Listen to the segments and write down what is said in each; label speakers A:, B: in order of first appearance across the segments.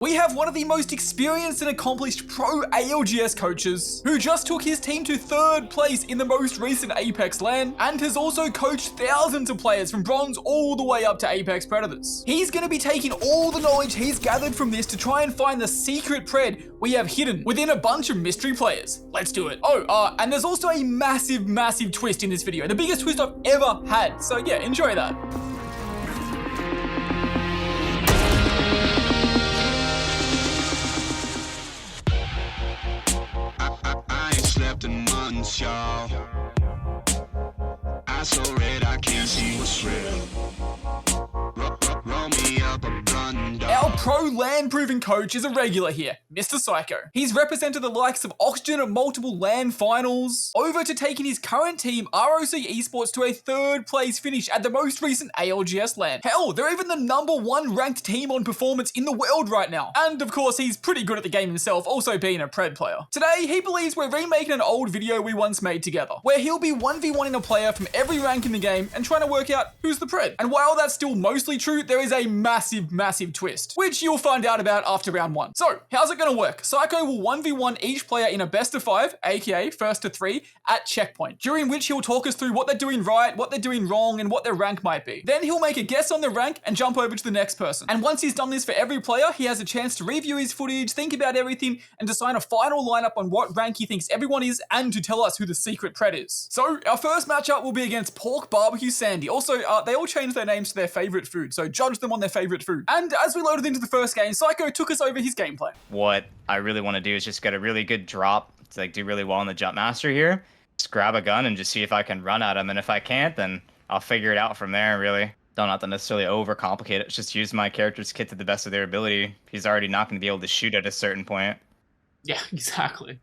A: We have one of the most experienced and accomplished pro ALGS coaches, who just took his team to 3rd place in the most recent Apex LAN, and has also coached thousands of players from Bronze all the way up to Apex Predators. He's going to be taking all the knowledge he's gathered from this to try and find the secret pred we have hidden within a bunch of mystery players. Let's do it. And there's also a massive twist in this video, the biggest twist I've ever had, so yeah, enjoy that.
B: In months, y'all. I so red I can't see what's real. Roll me up a blunt.
A: Our pro LAN-proven coach is a regular here, Mr. Psycho. He's represented the likes of Oxygen at multiple LAN finals, over to taking his current team, ROC Esports, to a 3rd place finish at the most recent ALGS LAN. Hell, they're even the #1 ranked team on performance in the world right now. And of course, he's pretty good at the game himself, also being a pred player. Today, he believes we're remaking an old video we once made together, where he'll be 1v1ing a player from every rank in the game and trying to work out who's the pred. And while that's still mostly true, there is a massive twist, which you'll find out about after round 1. So, how's it gonna work? Psycho will 1v1 each player in a best of 5, aka first to 3, at checkpoint, during which he'll talk us through what they're doing right, what they're doing wrong, and what their rank might be. Then he'll make a guess on the rank and jump over to the next person. And once he's done this for every player, he has a chance to review his footage, think about everything, and decide a final lineup on what rank he thinks everyone is, and to tell us who the secret pred is. So, our first matchup will be against Pork Barbecue Sandy. Also, they all changed their names to their favorite food, so judge them on their favorite food. And as we loaded into the first game, Psycho took us over his gameplay.
C: What I really want to do is just get a really good drop to do really well in the jump master here. Just grab a gun and just see if I can run at him, and if I can't, then I'll figure it out from there, really. Don't have to necessarily overcomplicate it. Just use my character's kit to the best of their ability. He's already not going to be able to shoot at a certain point.
A: Yeah, exactly.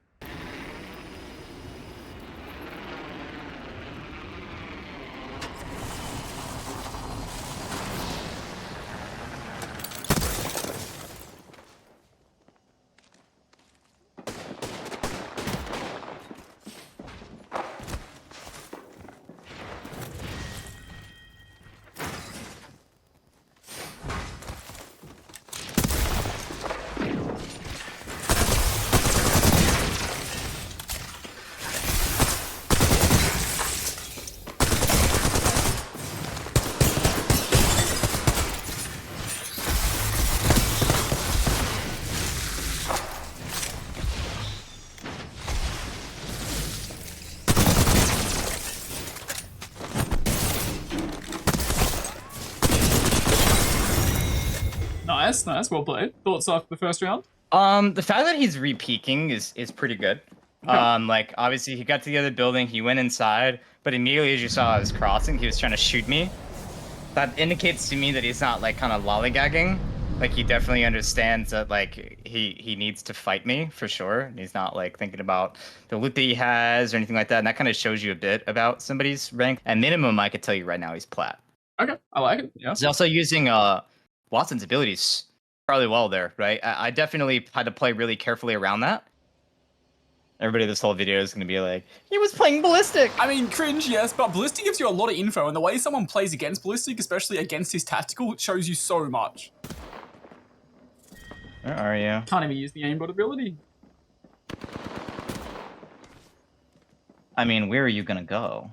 A: Nice, well played. Thoughts after the first round?
C: The fact that he's re-peeking is pretty good.
A: Okay.
C: Like, obviously, he got to the other building, he went inside, but immediately as you saw I was crossing, he was trying to shoot me. That indicates to me that he's not, like, kind of lollygagging. Like, he definitely understands that, like, he needs to fight me, for sure. And he's not, like, thinking about the loot that he has or anything like that. And that kind of shows you a bit about somebody's rank. At minimum, I could tell you right now he's plat.
A: Okay, I like it, yeah.
C: He's also using, Watson's abilities probably well there, right? I definitely had to play really carefully around that. Everybody this whole video is going to be like, he was playing Ballistic!
A: I mean, cringe, yes, but Ballistic gives you a lot of info, and the way someone plays against Ballistic, especially against his tactical, it shows you so much.
C: Where are you?
A: Can't even use the aimbot ability.
C: I mean, where are you going to go?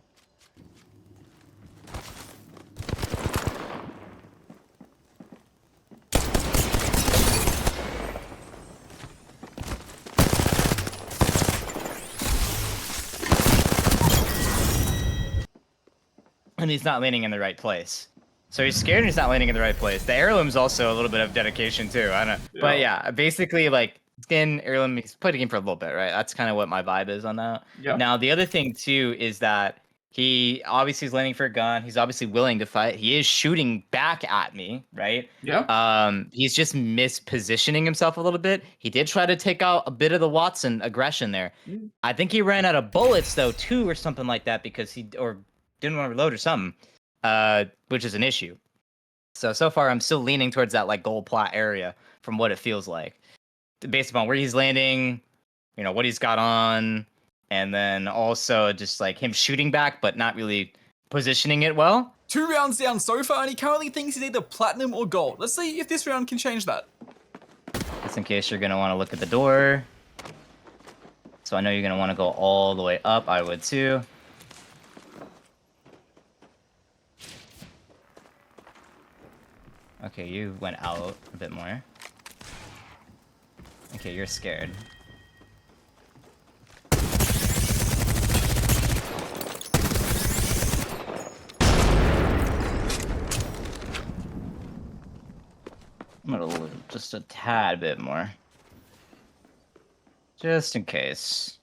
C: And he's not landing in the right place. So he's scared and he's not landing in the right place. The Heirloom's also a little bit of dedication too. I don't know. Yeah. But yeah, basically like skin Heirloom, he's played the game for a little bit, right? That's kind of what my vibe is on that.
A: Yeah.
C: Now the other thing too is that he obviously is landing for a gun. He's obviously willing to fight. He is shooting back at me, right?
A: Yeah.
C: He's just mispositioning himself a little bit. He did try to take out a bit of the Watson aggression there. I think he ran out of bullets though too, or something like that, because he didn't want to reload or something, which is an issue. So far I'm still leaning towards that like gold plat area from what it feels like, based upon where he's landing, you know, what he's got on, and then also just like him shooting back but not really positioning it well.
A: 2 rounds down so far, and he currently thinks he's either platinum or gold. Let's see if this round can change that.
C: Just in case you're gonna want to look at the door. So I know you're gonna want to go all the way up. I would too. Okay, you went out a bit more. Okay, you're scared. I'm gonna loot just a tad bit more. Just in case.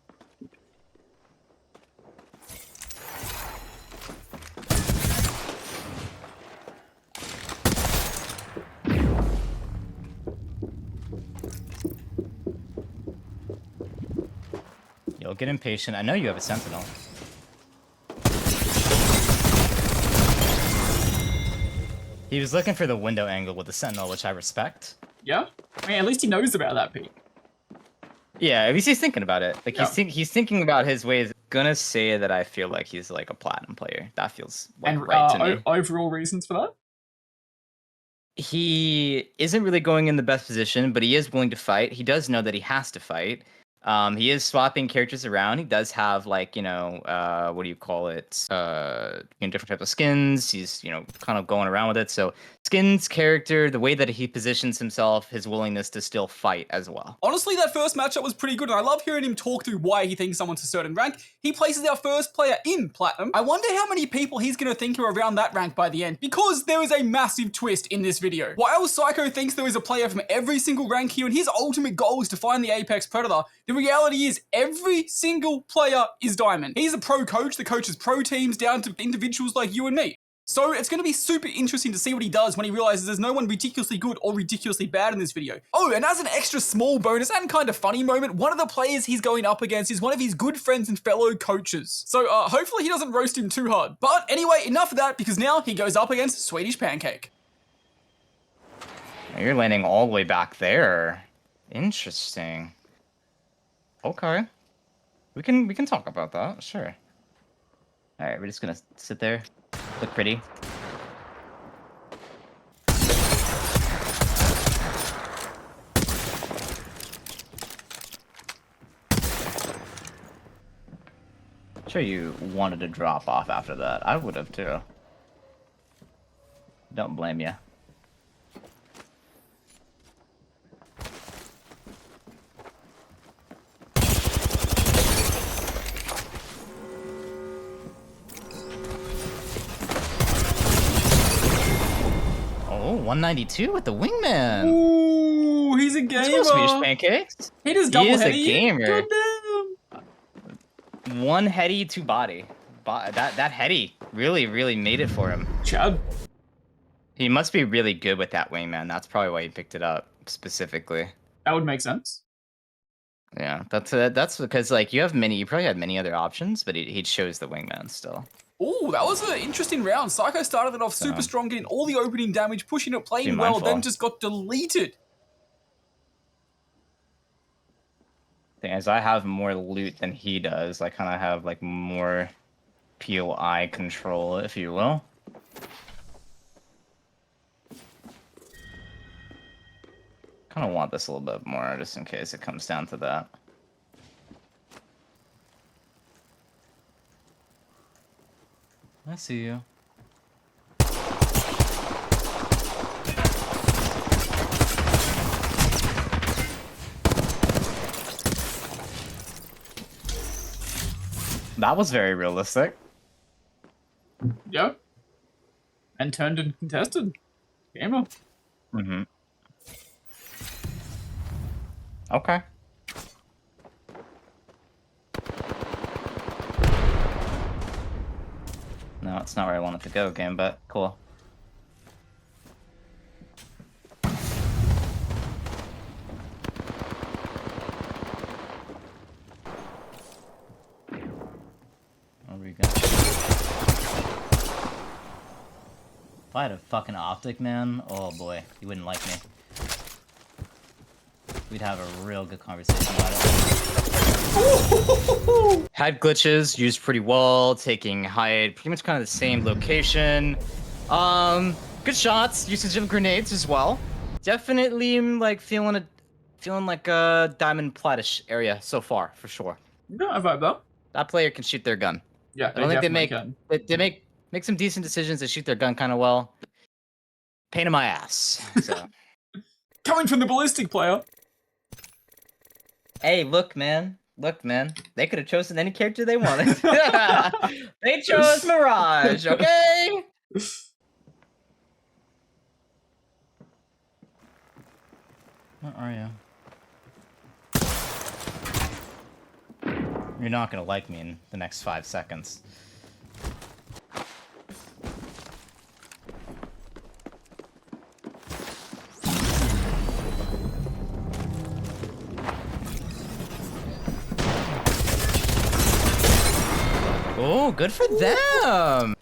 C: You'll get impatient. I know you have a sentinel. He was looking for the window angle with the sentinel, which I respect.
A: Yeah? I mean, at least he knows about that, Pete.
C: Yeah, at least he's thinking about it. Like
A: Yeah.
C: he's thinking about his ways. Gonna say that I feel like he's like a platinum player. That feels like
A: And
C: right to me.
A: overall reasons for that?
C: He isn't really going in the best position, but he is willing to fight. He does know that he has to fight. He is swapping characters around. He does have like, you know, what do you call it? Different types of skins. He's, you know, kind of going around with it. So skins, character, the way that he positions himself, his willingness to still fight as well.
A: Honestly, that first matchup was pretty good, and I love hearing him talk through why he thinks someone's a certain rank. He places our first player in Platinum. I wonder how many people he's going to think are around that rank by the end, because there is a massive twist in this video. While Psycho thinks there is a player from every single rank here, and his ultimate goal is to find the Apex Predator, the reality is every single player is Diamond. He's a pro coach that coaches pro teams down to individuals like you and me. So it's going to be super interesting to see what he does when he realizes there's no one ridiculously good or ridiculously bad in this video. Oh, and as an extra small bonus and kind of funny moment, one of the players he's going up against is one of his good friends and fellow coaches. So hopefully he doesn't roast him too hard. But anyway, enough of that, because now he goes up against Swedish Pancake.
C: You're landing all the way back there. Interesting. Okay. We can talk about that, sure. Alright, we're just gonna sit there. Look pretty. Sure you wanted to drop off after that. I would have too. Don't blame you. Oh, 192 with the wingman.
A: Ooh, he's a gamer.
C: Let's go, Swedish Pancakes.
A: He does double
C: He is a
A: heady.
C: gamer.
A: Goddamn.
C: One heady, two body. That heady really made it for him.
A: Chad.
C: He must be really good with that wingman. That's probably why he picked it up specifically.
A: That would make sense.
C: Yeah, that's because like you probably had many other options, but he chose the wingman still.
A: Ooh, that was an interesting round. Psycho started it off super strong, getting all the opening damage, pushing it, playing well, then just got deleted.
C: Thing is, I have more loot than he does. I kind of have like more POI control, if you will. Kind of want this a little bit more, just in case it comes down to that. I see you. That was very realistic.
A: Yep. And turned and contested. Gamer.
C: Mm-hmm. Okay. No, it's not where I want it to go, game, but cool. Where are we going? If I had a fucking optic, man, oh boy, you wouldn't like me. We'd have a real good conversation about it. Had glitches, used pretty well, taking hide, pretty much kind of the same location. Good shots, usage of grenades as well. Definitely like feeling feeling like a diamond platish area so far, for sure.
A: Yeah, I vibe that.
C: That player can shoot their gun.
A: Yeah,
C: I don't think
A: definitely can.
C: they make some decent decisions. They shoot their gun kind of well. Pain in my ass. So.
A: Coming from the ballistic player.
C: Hey, look, man. Look, man. They could have chosen any character they wanted. They chose Mirage, okay? Where are you? You're not gonna like me in the next 5 seconds. Oh, good for them!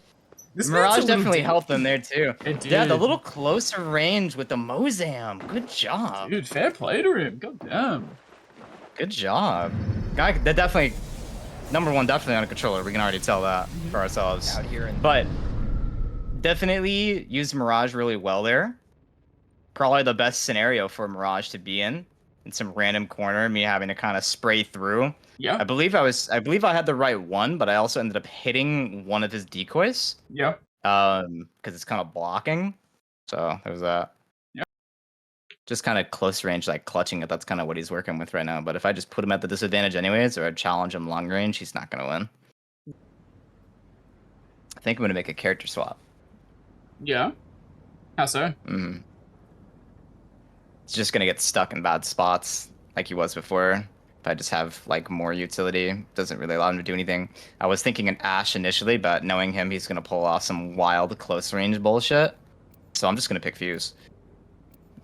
C: Mirage definitely helped them there too.
A: It did.
C: Yeah, the little closer range with the Mozam. Good job.
A: Dude, fair play to him. God damn.
C: Good job. Guy, that definitely, number one, definitely on a controller. We can already tell that for ourselves.
D: Out here and
C: But definitely used Mirage really well there. Probably the best scenario for Mirage to be in some random corner, me having to kind of spray through.
A: Yeah.
C: I believe I had the right one, but I also ended up hitting one of his decoys.
A: Yeah.
C: Because it's kind of blocking. So there was that.
A: Yeah.
C: Just kind of close range, like clutching it. That's kind of what he's working with right now. But if I just put him at the disadvantage anyways, or I challenge him long range, he's not gonna win. I think I'm gonna make a character swap.
A: Yeah. How so?
C: He's just gonna get stuck in bad spots like he was before. If I just have like more utility, doesn't really allow him to do anything. I was thinking an Ashe initially, but knowing him, he's gonna pull off some wild close range bullshit. So I'm just gonna pick Fuse.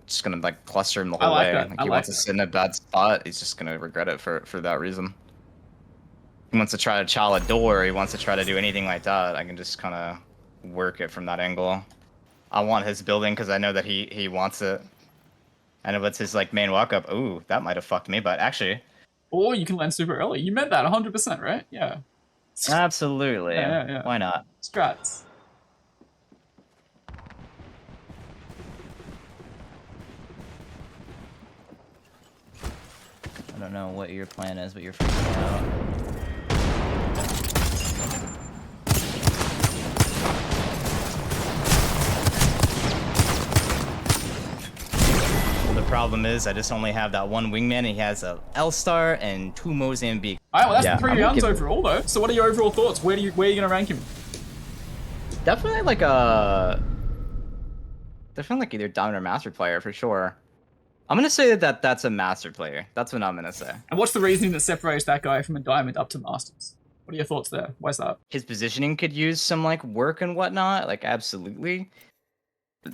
C: Just gonna like cluster him the whole way.
A: That.
C: Like he wants to sit in a bad spot. He's just gonna regret it for that reason. He wants to try to chow a door. He wants to try to do anything like that. I can just kind of work it from that angle. I want his building because I know that he wants it. I know that's his like main walk up. Ooh, that might have fucked me, but actually.
A: Or you can land super early. You meant that 100%, right? Yeah.
C: Absolutely.
A: Yeah.
C: Why not?
A: Strats.
C: I don't know what your plan is, but you're freaking out. The problem is I just only have that one wingman, and he has a L-Star and 2 Mozambique.
A: Alright, well that's
C: Yeah,
A: the 3
C: I'm
A: rounds
C: gonna
A: overall though. So what are your overall thoughts? Where are you gonna rank him?
C: Definitely like either Diamond or Master player for sure. I'm gonna say that that's a Master player. That's what I'm gonna say.
A: And what's the reasoning that separates that guy from a Diamond up to Masters? What are your thoughts there? Why's that?
C: His positioning could use some like work and whatnot, like absolutely.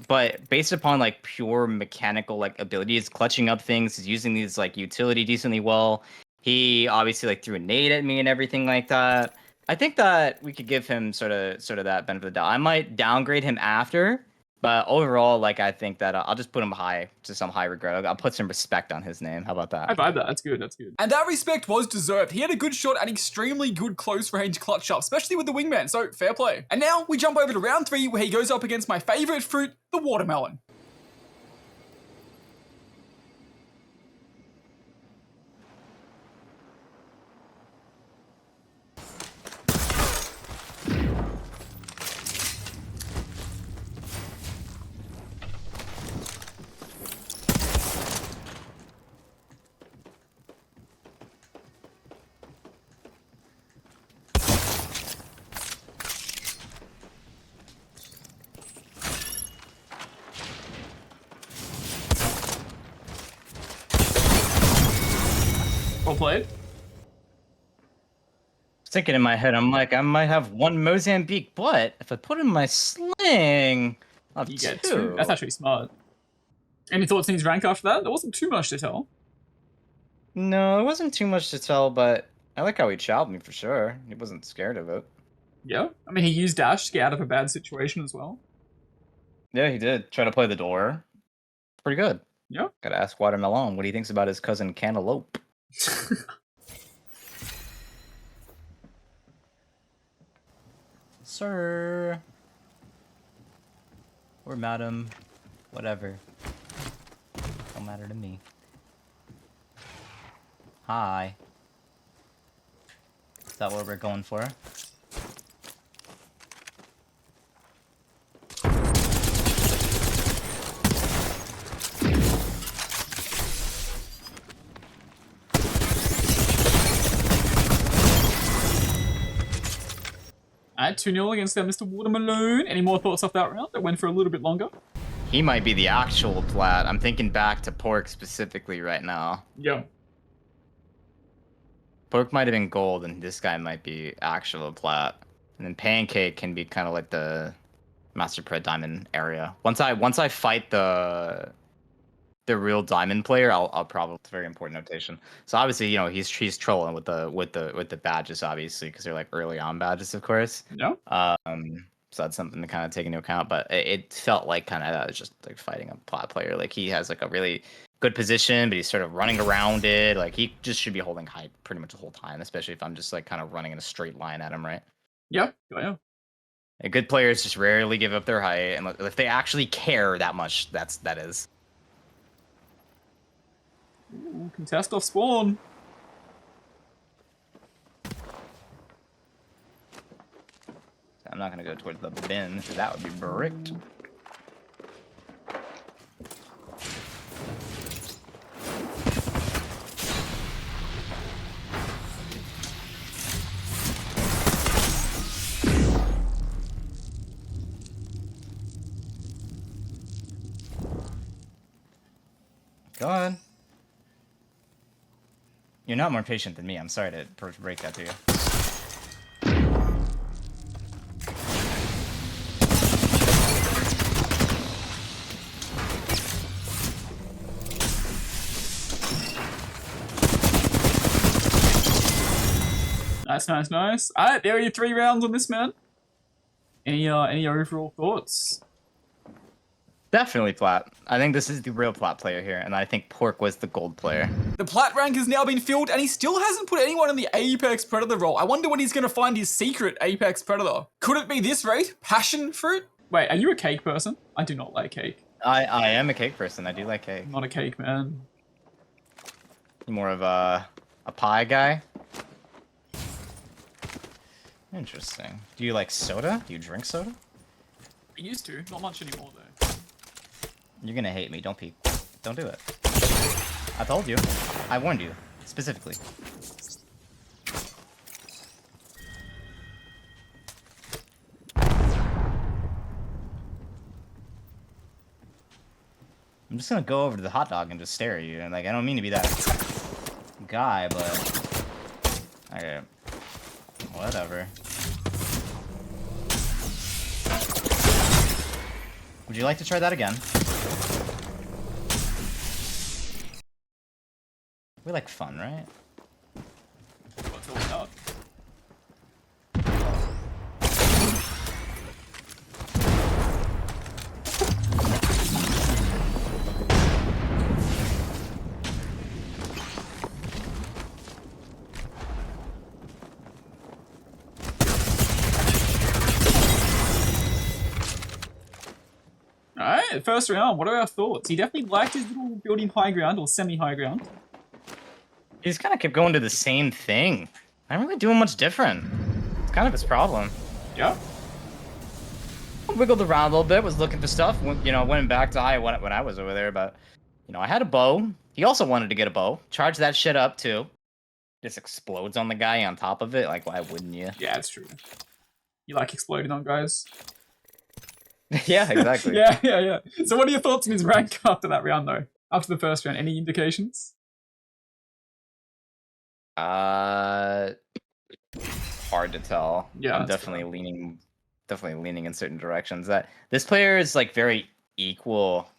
C: But based upon like pure mechanical like abilities, clutching up things, he's using these like utility decently well. He obviously like threw a nade at me and everything like that. I think that we could give him sort of that benefit of the doubt. I might downgrade him after, but overall, like I think that I'll just put him high to some high regret. I'll put some respect on his name. How about that?
A: I vibe that. That's good. That's good. And that respect was deserved. He had a good shot and extremely good close range clutch up, especially with the wingman. So fair play. And now we jump over to round 3 where he goes up against my favorite fruit, the watermelon. Well played.
C: Thinking in my head, I'm like, I might have 1 Mozambique, but if I put in my sling, I'll have
A: You
C: 2.
A: get 2. That's actually smart. Any thoughts on his rank after that? There wasn't too much to tell.
C: No, it wasn't too much to tell, but I like how he chowed me for sure. He wasn't scared of it.
A: Yeah. I mean, he used dash to get out of a bad situation as well.
C: Yeah, he did. Try to play the door. Pretty good.
A: Yeah.
C: Gotta ask Watermelon what he thinks about his cousin Cantaloupe. Sir. Or madam. Whatever. Don't matter to me. high. Is that what we're going for?
A: Alright, 2-0 against Mr. Watermelon. Any more thoughts off that round? That went for a little bit longer.
C: He might be the actual plat. I'm thinking back to Pork specifically right now.
A: Yeah.
C: Pork might have been gold, and this guy might be actual plat. And then Pancake can be kind of like the Master Pro Diamond area. Once I fight the real Diamond player, I'll probably. It's a very important notation. So obviously, you know, he's trolling with the badges, obviously, because they're like early on badges, of course.
A: No.
C: So that's something to kind of take into account. But it felt like kind of that was just like fighting a plat player. Like he has like a really good position, but he's sort of running around it. Like he just should be holding high pretty much the whole time, especially if I'm just like kind of running in a straight line at him, right?
A: Yeah. Yeah.
C: Good players just rarely give up their height, and if they actually care that much, that is.
A: Ooh, contest off spawn.
C: I'm not gonna go towards the bin, because that would be bricked. Go on. You're not more patient than me. I'm sorry to break that to you.
A: Nice. Alright, there are your 3 rounds on this, man. Any overall thoughts?
C: Definitely plat. I think this is the real plat player here, and I think Pork was the gold player.
A: The plat rank has now been filled, and he still hasn't put anyone in the Apex Predator role. I wonder when he's going to find his secret Apex Predator. Could it be this rate? Passionfruit? Wait, are you a cake person? I do not like cake.
C: I am a cake person. I do like cake.
A: I'm not a cake man.
C: More of a pie guy. Interesting. Do you like soda? Do you drink soda?
A: I used to, not much anymore though.
C: You're gonna hate me. Don't peek. Don't do it. I told you. I warned you. Specifically. I'm just gonna go over to the hot dog and just stare at you. And like, I don't mean to be that guy, but... Okay. Whatever. Would you like to try that again? We like fun, right?
A: What's all about? Alright, first round, what are our thoughts? He definitely liked his little building high ground, or semi-high ground.
C: He just kind of kept going to the same thing. I'm not really doing much different. It's kind of his problem.
A: Yeah.
C: Wiggled around a little bit, was looking for stuff, you know, went back to high when I was over there, but, you know, I had a bow. He also wanted to get a bow. Charge that shit up, too. Just explodes on the guy on top of it. Like, why wouldn't you?
A: Yeah, it's true. You like exploding on guys?
C: Yeah, exactly.
A: Yeah. So what are your thoughts on his rank after that round, though? After the first round, any indications?
C: Hard to tell.
A: Yeah,
C: I'm definitely leaning in certain directions. That this player is like very equal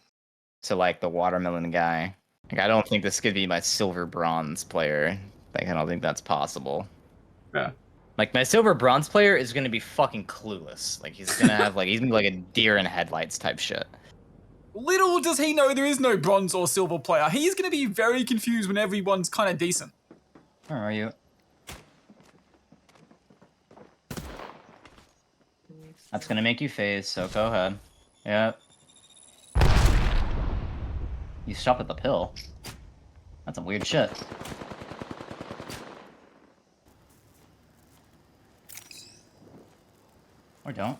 C: to like the watermelon guy. Like I don't think this could be my silver bronze player. Like I don't think that's possible.
A: Yeah.
C: Like my silver bronze player is gonna be fucking clueless. Like he's gonna have like he's gonna be like a deer in headlights type shit.
A: Little does he know there is no bronze or silver player. He's going to be very confused when everyone's kind of decent.
C: Where are you? That's gonna make you phase, so go ahead. Yep. You stop at the pill. That's some weird shit. Or don't.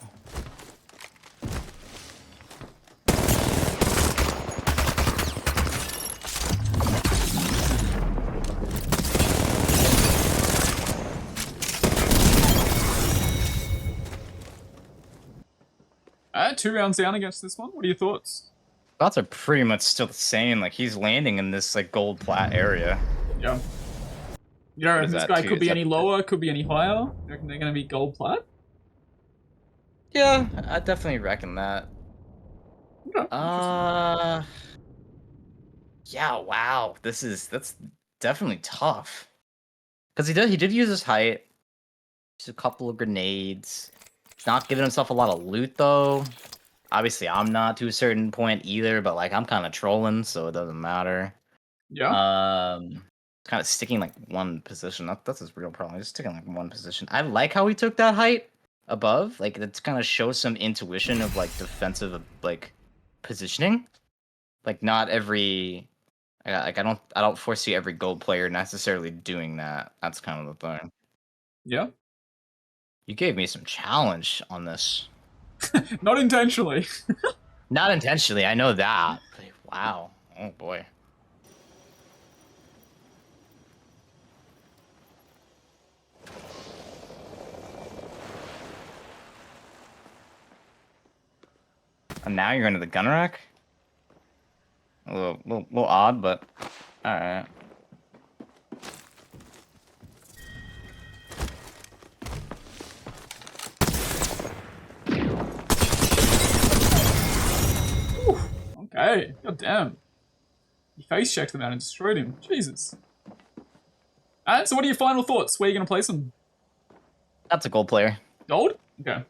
A: Alright, 2 rounds down against this one. What are your thoughts?
C: Thoughts are pretty much still the same. Like, he's landing in this, like, gold plat area.
A: Yeah. You don't reckon this
C: that
A: guy
C: too?
A: could
C: Is
A: be
C: that
A: any lower, could be any higher? You reckon they're going to be gold plat?
C: Yeah, I definitely reckon that.
A: Okay.
C: Yeah, wow. That's definitely tough. Because he did use his height. Just a couple of grenades. Not giving himself a lot of loot though. Obviously, I'm not to a certain point either, but like I'm kind of trolling, so it doesn't matter.
A: Yeah.
C: Kind of sticking like one position. That's his real problem. Just sticking like one position. I like how he took that height above. Like that kind of shows some intuition of like defensive like positioning. Like not every like I don't foresee every gold player necessarily doing that. That's kind of the thing.
A: Yeah.
C: You gave me some challenge on this.
A: Not intentionally.
C: Not intentionally, I know that. But wow. Oh boy. And now you're into the gun rack? A little odd, but alright.
A: Okay. God damn. You face checked him out and destroyed him. Jesus. Alright, so what are your final thoughts? Where are you going to place him?
C: That's a gold player.
A: Gold? Okay.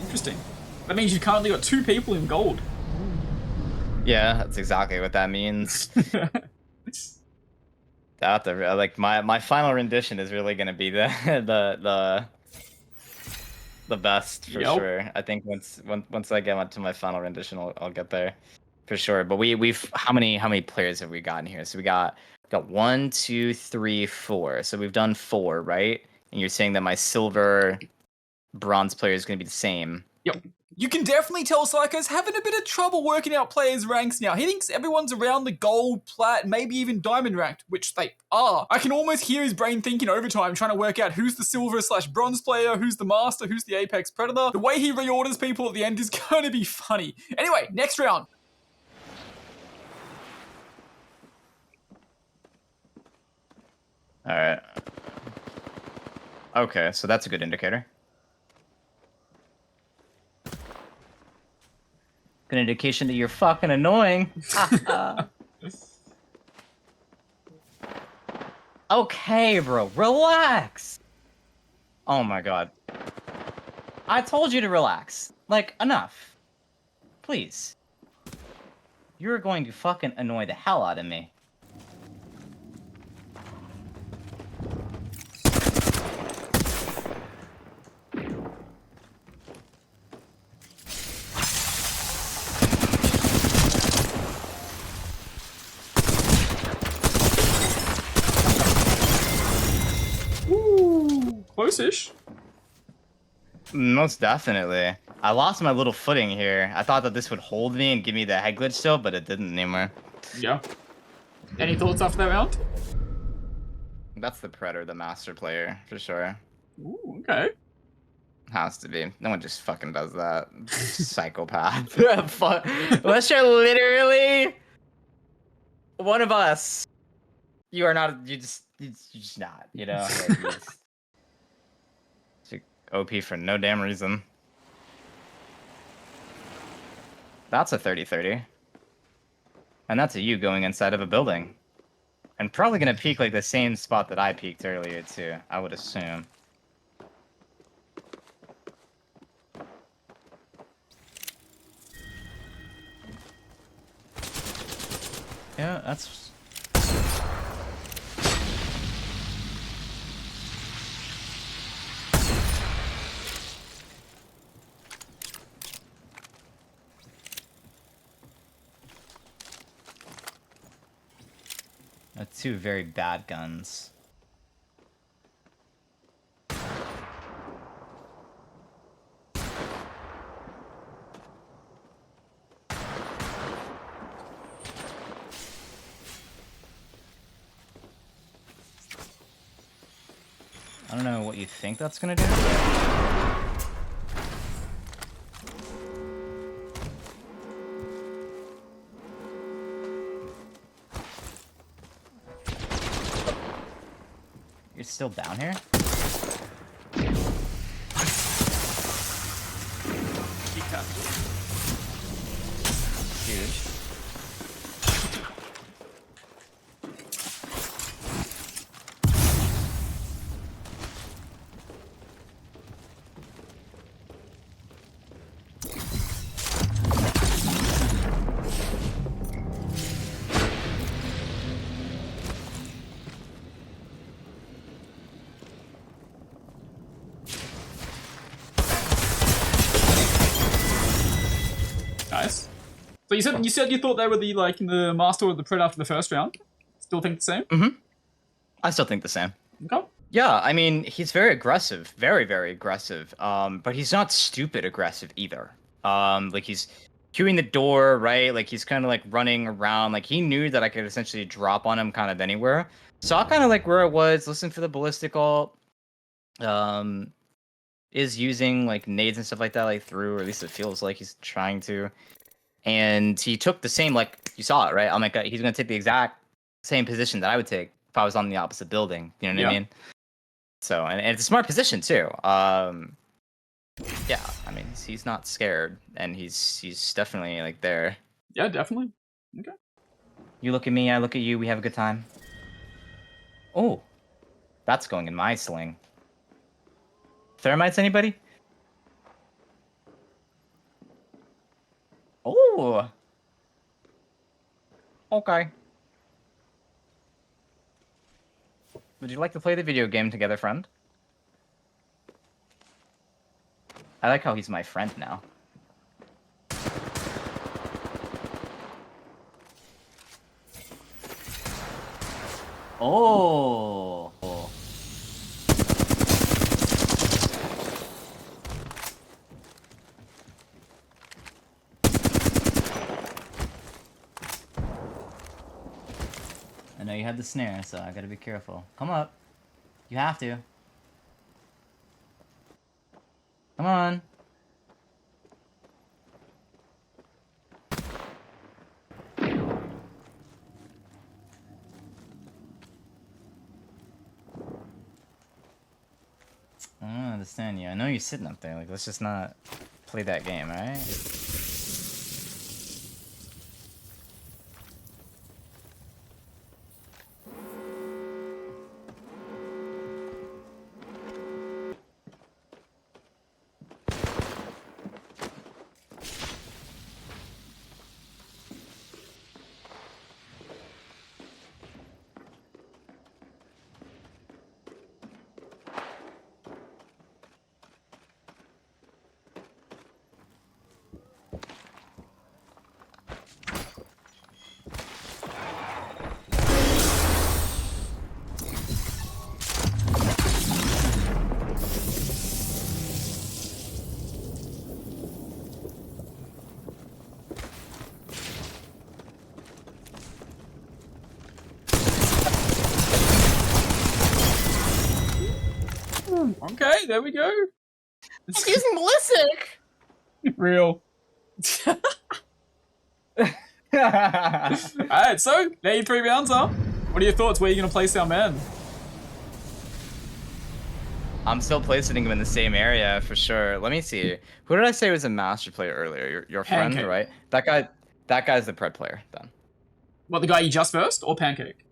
A: Interesting. That means you've currently got 2 people in gold.
C: Yeah, that's exactly what that means. That like my final rendition is really gonna be the best for sure. I think once I get to my final rendition, I'll get there for sure. But we've how many players have we gotten here? So we got 1, 2, 3, 4. So we've done 4, right? And you're saying that my silver bronze player is gonna be the same.
A: Yep. You can definitely tell Psycho's having a bit of trouble working out players' ranks now. He thinks everyone's around the gold, plat, maybe even diamond ranked, which they are. I can almost hear his brain thinking overtime, trying to work out who's the silver/bronze player, who's the master, who's the apex predator. The way he reorders people at the end is going to be funny. Anyway, next round.
C: All right. Okay, so that's a good indicator. An indication that you're fucking annoying. Okay, bro, relax. Oh my god. I told you to relax. Like, enough. Please. You're going to fucking annoy the hell out of me.
A: Close-ish.
C: Most definitely. I lost my little footing here. I thought that this would hold me and give me the head glitch still, but it didn't anymore.
A: Yeah. Any thoughts after that round?
C: That's the Predator, the master player, for sure.
A: Ooh, okay.
C: Has to be. No one just fucking does that. Psychopath. Unless you're literally one of us. You are not. You're just not. You know. Like, you're OP for no damn reason. That's a 30-30. And that's a you going inside of a building. And probably gonna peek like the same spot that I peeked earlier too, I would assume. Yeah, that's... two very bad guns. I don't know what you think that's gonna do. You're still down here? Huge.
A: Nice. So you said you thought they were the master or the pred after the first round. Still think the same?
C: Mm-hmm. I still think the same.
A: Okay.
C: Yeah, I mean, he's very aggressive, very, very aggressive. But he's not stupid aggressive either. Like he's queuing the door, right? Like he's kind of like running around. Like he knew that I could essentially drop on him kind of anywhere. Saw kind of like where I was, listen for the ballistic ult. Is using like nades and stuff like that, like through, or at least it feels like he's trying to. And he took the same, like you saw it, right? I'm like, he's gonna take the exact same position that I would take if I was on the opposite building. You know what I mean? So, and it's a smart position too. Yeah, I mean, he's not scared, and he's definitely like there.
A: Yeah, definitely. Okay.
C: You look at me, I look at you. We have a good time. Oh, that's going in my sling. Thermites, anybody? Oh. Okay. Would you like to play the video game together, friend? I like how he's my friend now. Oh. I know you had the snare, so I gotta be careful. Come up. You have to. Come on. I don't understand you. I know you're sitting up there. Like, let's just not play that game, alright?
A: Okay, there we go.
C: I'm using ballistic!
A: Real. Alright, so there your 3 rounds are. What are your thoughts? Where are you going to place our man?
C: I'm still placing him in the same area for sure. Let me see. Who did I say was a master player earlier? Your friend,
A: Pancake.
C: right? That guy's the pred player then.
A: What, the guy you just first or Pancake?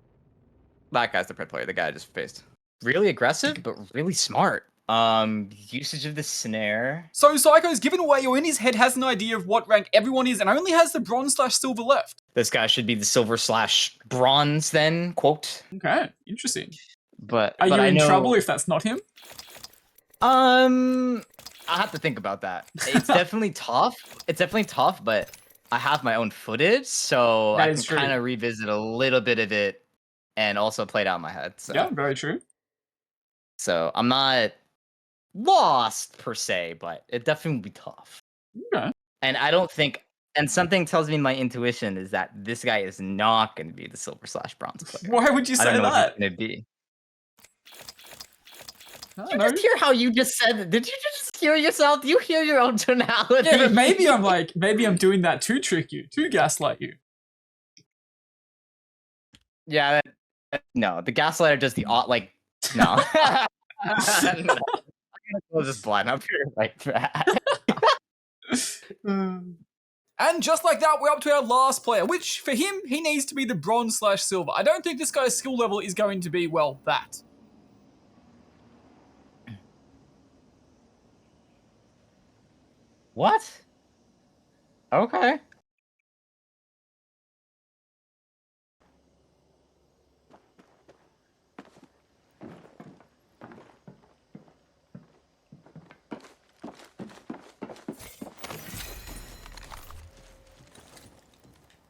C: That guy's the pred player, the guy I just faced. Really aggressive, but really smart. Usage of the snare.
A: So Psycho's given away or in his head has an idea of what rank everyone is and only has the bronze/silver left.
C: This guy should be the silver/bronze then, quote.
A: Okay, interesting.
C: But
A: Are you
C: I
A: in
C: know,
A: trouble if that's not him?
C: I have to think about that. It's definitely tough. It's definitely tough, but I have my own footage, so
A: That
C: I
A: is
C: can kind of revisit a little bit of it and also play it out in my head. So.
A: Yeah, very true.
C: So I'm not lost per se, but it definitely will be tough.
A: Okay.
C: And I don't think, and something tells me my intuition is that this guy is not going to be the silver/bronze player.
A: Why would you
C: I
A: say
C: don't know
A: that?
C: what he's going to be.
A: I
C: You
A: don't know.
C: just hear how you just said it. Did you just hear yourself? Do you hear your own tonality?
A: Yeah, but maybe I'm doing that to trick you, to gaslight you.
C: Yeah, no, the gaslighter does the like, no. No. We'll just blind up here like that.
A: And just like that, we're up to our last player, which for him, he needs to be the bronze/silver. I don't think this guy's skill level is going to be, well, that.
C: What? Okay.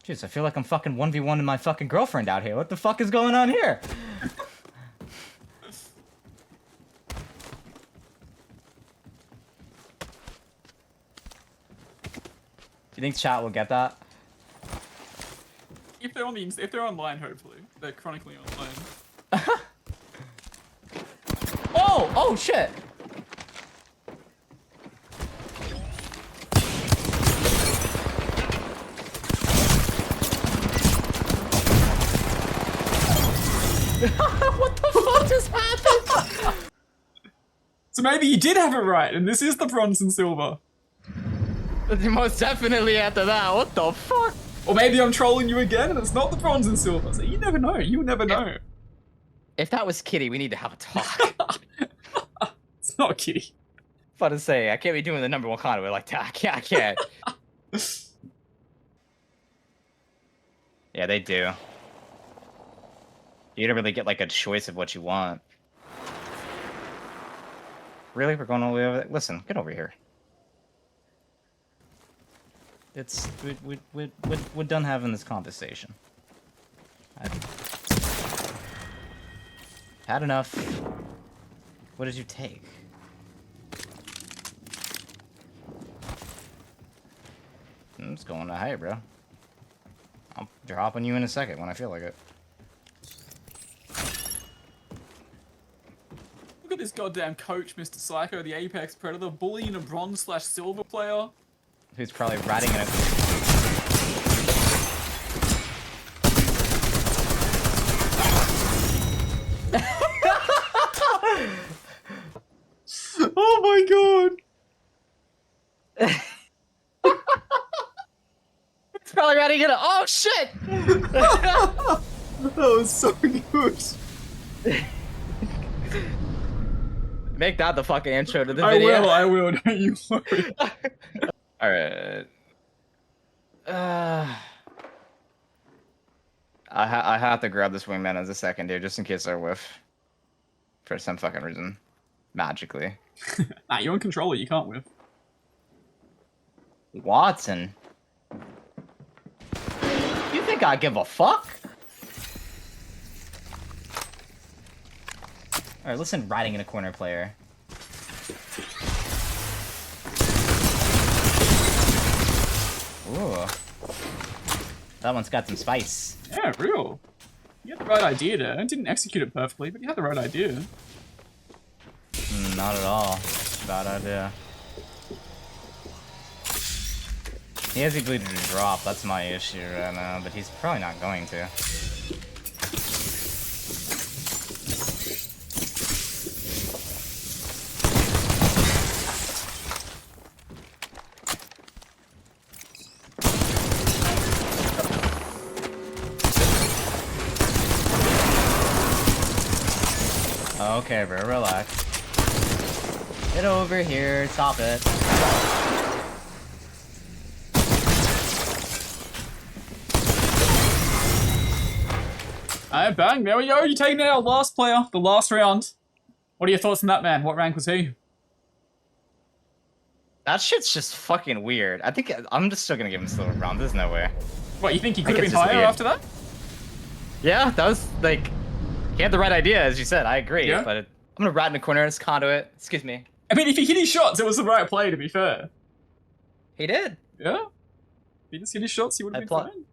C: Jeez, I feel like I'm fucking 1v1ing my fucking girlfriend out here. What the fuck is going on here? Do you think chat will get that?
A: If they're online, hopefully. They're chronically online.
C: Oh shit! What the fuck just happened?
A: So maybe you did have it right, and this is the bronze and silver.
C: Most definitely after that. What the fuck?
A: Or maybe I'm trolling you again, and it's not the bronze and silver. So you never know. You never know.
C: If that was Kitty, we need to have a talk.
A: It's not Kitty.
C: About to say, I can't be doing the #1 conduit like that. I can't. Yeah, they do. You don't really get like a choice of what you want. Really? We're going all the way over there? Listen, get over here. It's we're done having this conversation. I've had enough. What did you take? I'm just going to high, bro. I'll drop on you in a second when I feel like it.
A: Look at this goddamn coach, Mr. Psycho, the Apex Predator, bullying a bronze/silver player.
C: Who's probably riding in a...
A: Oh my god!
C: It's probably riding in a... Oh shit!
A: That was so good.
C: Make that the fucking intro to the video.
A: I will, don't you worry.
C: Alright. I have to grab this wingman as a second here, just in case I whiff. For some fucking reason. Magically.
A: Nah, you're on controller, you can't whiff.
C: Watson. You think I give a fuck? Alright, listen, riding in a corner player. Ooh. That one's got some spice.
A: Yeah, real. You had the right idea there. I didn't execute it perfectly, but you had the right idea.
C: Not at all. Bad idea. He has the ability to drop, that's my issue right now, but he's probably not going to. Okay, bro, relax. Get over here, stop it.
A: Alright, bang, there we go. You taking out our last player, the last round. What are your thoughts on that, man? What rank was he?
C: That shit's just fucking weird. I think I'm just still gonna give him silver round. There's no way.
A: What, you think he could have
C: it's
A: been
C: just
A: higher
C: weird.
A: after that?
C: Yeah, that was like, he had the right idea, as you said. I agree,
A: Yeah.
C: but I'm gonna rat in a corner. It's conduit. Excuse me.
A: I mean, if he hit his shots, it was the right play, to be fair.
C: He did.
A: Yeah? If he just hit his shots, he would have been fine.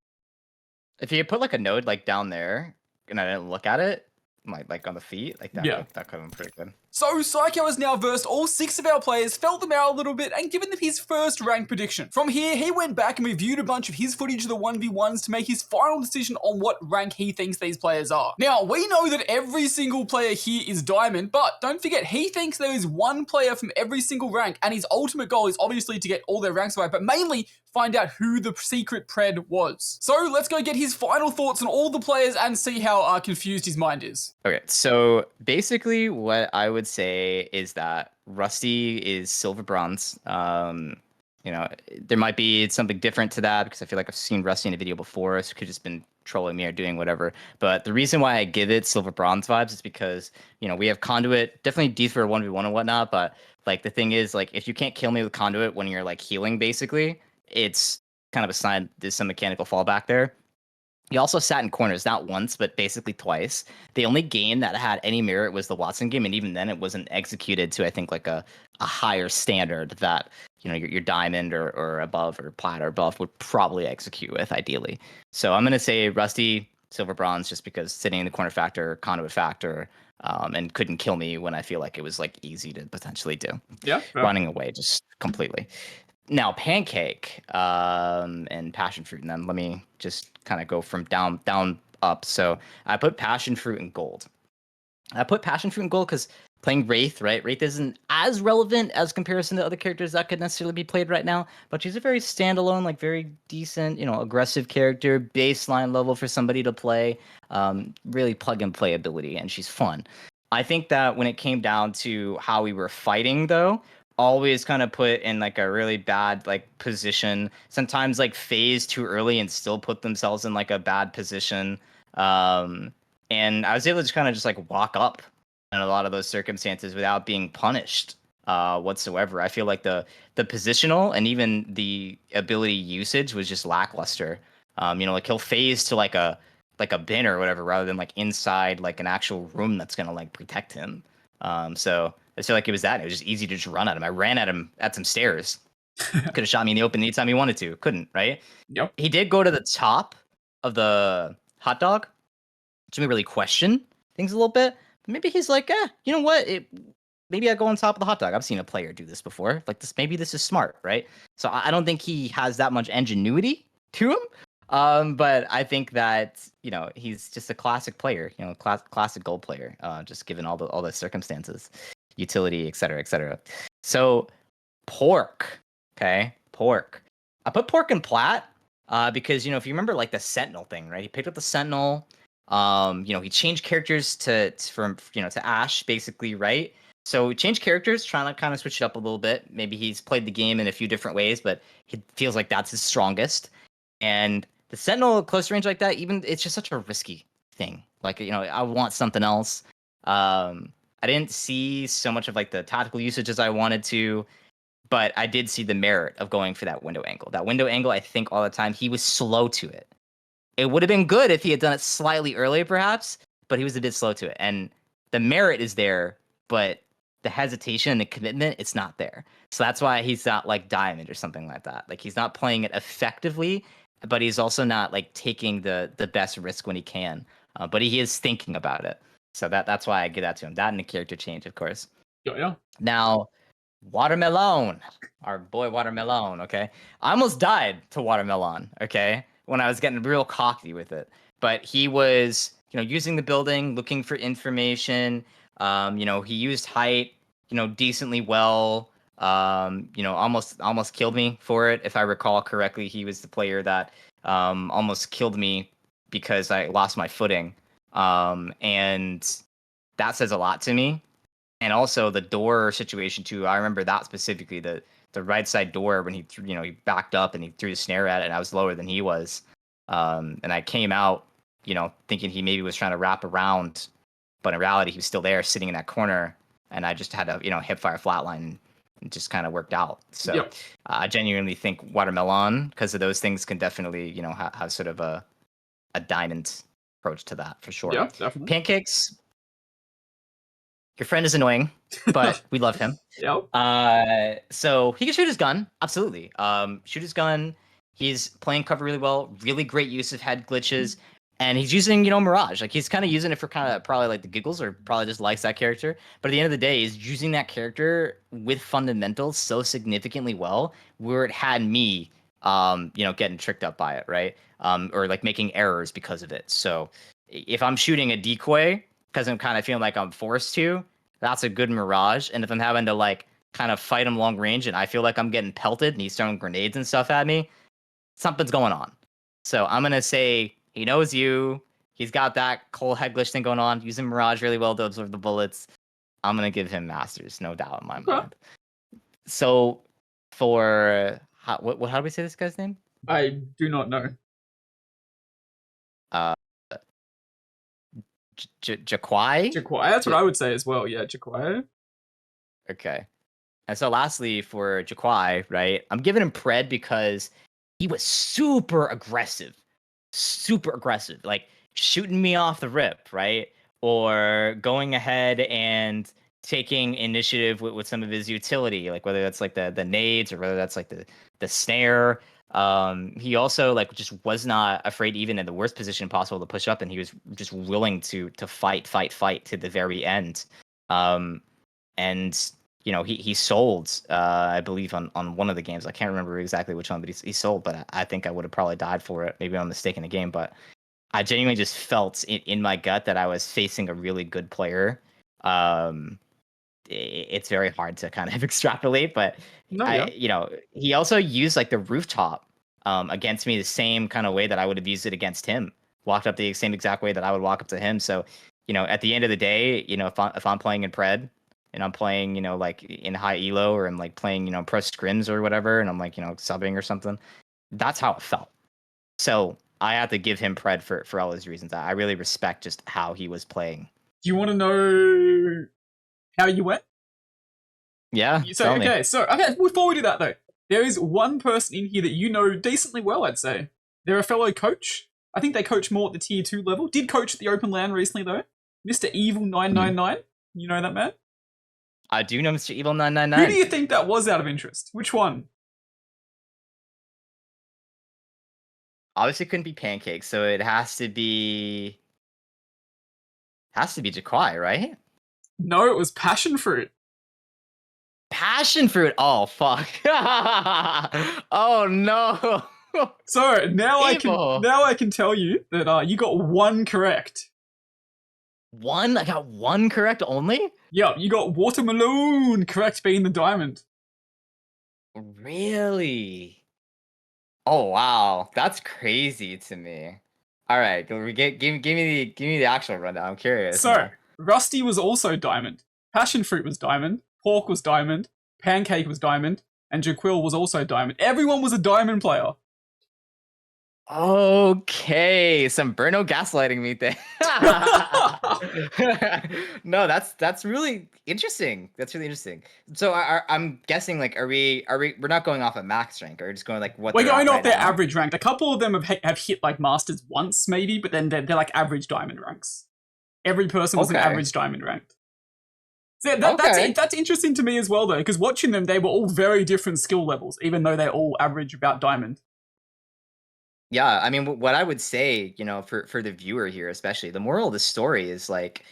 C: If he had put like a node like down there, and I didn't look at it, like on the feet, like that,
A: Yeah.
C: that could have been pretty good.
A: So Psycho has now versed all 6 of our players, felt them out a little bit, and given them his first rank prediction. From here, he went back and reviewed a bunch of his footage of the 1v1s to make his final decision on what rank he thinks these players are. Now, we know that every single player here is Diamond, but don't forget, he thinks there is one player from every single rank, and his ultimate goal is obviously to get all their ranks right, but mainly find out who the secret pred was. So let's go get his final thoughts on all the players and see how confused his mind is.
C: Okay, so basically what I would say is that Rusty is silver bronze. You know, there might be something different to that because I feel like I've seen Rusty in a video before, so it could just been trolling me or doing whatever. But the reason why I give it silver bronze vibes is because, you know, we have Conduit, definitely D for 1v1 and whatnot, but like the thing is, like, if you can't kill me with Conduit when you're like healing, basically, it's kind of a sign there's some mechanical fallback there. He also sat in corners, not once, but basically twice. The only game that had any merit was the Watson game, and even then it wasn't executed to, I think, like a higher standard that, you know, your diamond or above or plat or above would probably execute with, ideally. So I'm going to say Rusty, silver bronze, just because sitting in the corner factor, conduit factor, and couldn't kill me when I feel like it was like easy to potentially do.
A: Yeah.
C: Running away just completely. Now, Pancake and Passionfruit, and then let me just kind of go from down up. So I put Passionfruit in gold. I put Passionfruit in gold because playing Wraith, right? Wraith isn't as relevant as comparison to other characters that could necessarily be played right now, but she's a very standalone, like very decent, you know, aggressive character, baseline level for somebody to play, really plug and play ability, and she's fun. I think that when it came down to how we were fighting, though, always kind of put in like a really bad like position, sometimes like phase too early and still put themselves in like a bad position. And I was able to just kind of just like walk up in a lot of those circumstances without being punished whatsoever. I feel like the positional and even the ability usage was just lackluster. You know, like he'll phase to like a bin or whatever rather than like inside like an actual room that's gonna like protect him. So I feel like it was that. It was just easy to just run at him. I ran at him at some stairs. Could have shot me in the open anytime he wanted to. Couldn't, right?
A: Yep.
C: He did go to the top of the hot dog, which made me really question things a little bit. But maybe he's like, you know what? Maybe I go on top of the hot dog. I've seen a player do this before. Like this, maybe this is smart, right? So I don't think he has that much ingenuity to him. But I think that, you know, he's just a classic player, you know, classic gold player, just given all the circumstances, utility, et cetera, et cetera. So Pork, okay, Pork. I put Pork in plat because, you know, if you remember like the Sentinel thing, right? He picked up the Sentinel. You know, he changed characters from to Ash, basically, right? So changed characters, trying to kind of switch it up a little bit. Maybe he's played the game in a few different ways, but he feels like that's his strongest. And the Sentinel at close range like that, even it's just such a risky thing. Like, you know, I want something else. I didn't see so much of like the tactical usage as I wanted to, but I did see the merit of going for that window angle. That window angle, I think all the time, he was slow to it. It would have been good if he had done it slightly earlier, perhaps, but he was a bit slow to it. And the merit is there, but the hesitation and the commitment, it's not there. So that's why he's not like Diamond or something like that. Like he's not playing it effectively, but he's also not like taking the best risk when he can. But he is thinking about it. So that's why I give that to him. That and the character change, of course.
A: Yeah.
C: Now, Watermelon, our boy Watermelon, okay? I almost died to Watermelon, okay? When I was getting real cocky with it. But he was, you know, using the building, looking for information. You know, he used height, you know, decently well. You know, almost killed me for it. If I recall correctly, he was the player that almost killed me because I lost my footing. And that says a lot to me. And also the door situation too. I remember that specifically, the right side door when he he backed up and he threw the snare at it, and I was lower than he was. And I came out, you know, thinking he maybe was trying to wrap around, but in reality he was still there sitting in that corner, and I just had to, you know, hip fire flatline, and it just kind of worked out. So
A: Yep.
C: I genuinely think Watermelon, because of those things, can definitely, you know, have sort of a diamond approach to that for sure.
A: Yeah, definitely.
C: Pancakes, your friend is annoying, but we love him.
A: Yep.
C: So he can shoot his gun, absolutely. Shoot his gun. He's playing cover really well. Really great use of head glitches. And he's using, Mirage. Like, he's kind of using it for kind of probably like the giggles, or probably just likes that character. But at the end of the day, he's using that character with fundamentals so significantly well, where it had me, getting tricked up by it, right? Or like making errors because of it. So if I'm shooting a decoy because I'm kind of feeling like I'm forced to, that's a good Mirage. And if I'm having to like kind of fight him long range and I feel like I'm getting pelted and he's throwing grenades and stuff at me, something's going on. So I'm going to say he knows you. He's got that Cole Heglish thing going on, using Mirage really well to absorb the bullets. I'm going to give him Masters, no doubt in my mind. So for, how do we say this guy's name?
A: I do not know.
C: Joaqie?
A: Joaqie, that's what I would say as well. Yeah, Joaqie.
C: Okay. And so lastly for Joaqie, right, I'm giving him Pred because he was super aggressive, like shooting me off the rip, right? Or going ahead and taking initiative with some of his utility, like whether that's like the nades or whether that's like the snare. He also like just was not afraid, even in the worst position possible, to push up, and he was just willing to fight to the very end. And he sold, I believe on one of the games. I can't remember exactly which one, but he sold. But I think I would have probably died for it. Maybe I'm mistaken the game, but I genuinely just felt in my gut that I was facing a really good player. It's very hard to kind of extrapolate, but he also used like the rooftop against me the same kind of way that I would have used it against him. Walked up the same exact way that I would walk up to him. So, at the end of the day, if I'm playing in Pred and I'm playing, like in high elo, or I'm like playing, pro scrims or whatever, and I'm like, subbing or something, that's how it felt. So I have to give him Pred for all those reasons. I really respect just how he was playing.
A: Do you want to know how you went?
C: Yeah.
A: So before we do that though, there is one person in here that you know decently well, I'd say. They're a fellow coach. I think they coach more at the tier 2 level. Did coach at the Open LAN recently though. Mr. Evil 999. You know that man?
C: I do know Mr. Evil 999.
A: Who do you think that was out of interest? Which one?
C: Obviously couldn't be Pancakes, so it has to be Joaqie, right?
A: No, it was Passionfruit.
C: Passionfruit. Oh fuck. Oh no.
A: So now I can tell you that you got one correct.
C: One? I got one correct only?
A: Yep, you got Watermelon correct, being the diamond.
C: Really? Oh wow, that's crazy to me. All right, give me the actual rundown. I'm curious.
A: So now. Rusty was also diamond. Passionfruit was diamond. Pork was diamond. Pancake was diamond. And Joaqie was also diamond. Everyone was a diamond player.
C: Okay, some Birno gaslighting me there. No, that's really interesting. That's really interesting. So I'm guessing, like, we're not going off a max rank, or just going like what?
A: We're going off their average rank. A couple of them have hit like masters once, maybe, but then they're like average diamond ranks. Every person was an average diamond ranked. So that's interesting to me as well, though, because watching them, they were all very different skill levels, even though they're all average about diamond.
C: Yeah, I mean, what I would say, for the viewer here, especially, the moral of the story is like,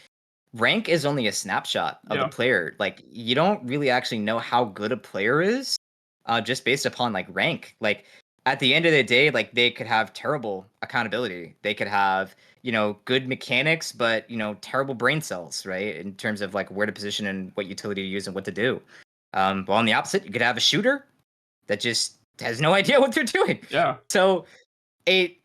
C: rank is only a snapshot of the player. Like, you don't really actually know how good a player is, just based upon like rank. Like, at the end of the day, like, they could have terrible accountability. They could have, good mechanics, but terrible brain cells, right? In terms of like where to position and what utility to use and what to do. But on the opposite, you could have a shooter that just has no idea what they're doing.
A: Yeah.
C: So it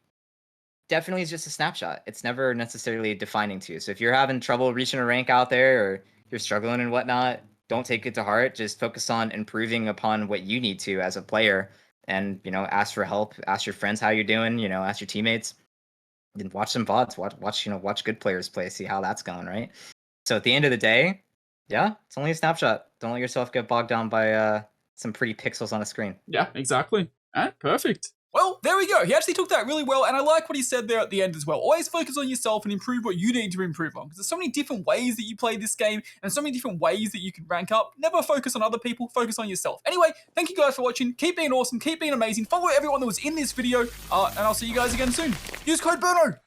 C: definitely is just a snapshot. It's never necessarily defining to you. So if you're having trouble reaching a rank out there, or you're struggling and whatnot, don't take it to heart. Just focus on improving upon what you need to as a player, and ask for help. Ask your friends how you're doing. Ask your teammates. And watch some VODs. Watch good players play. See how that's going, right? So at the end of the day, yeah, it's only a snapshot. Don't let yourself get bogged down by some pretty pixels on a screen.
A: Yeah, exactly. All right, perfect. Well, there we go. He actually took that really well, and I like what he said there at the end as well. Always focus on yourself and improve what you need to improve on, because there's so many different ways that you play this game, and so many different ways that you can rank up. Never focus on other people, focus on yourself. Anyway, thank you guys for watching. Keep being awesome, keep being amazing. Follow everyone that was in this video, and I'll see you guys again soon. Use code BIRNO!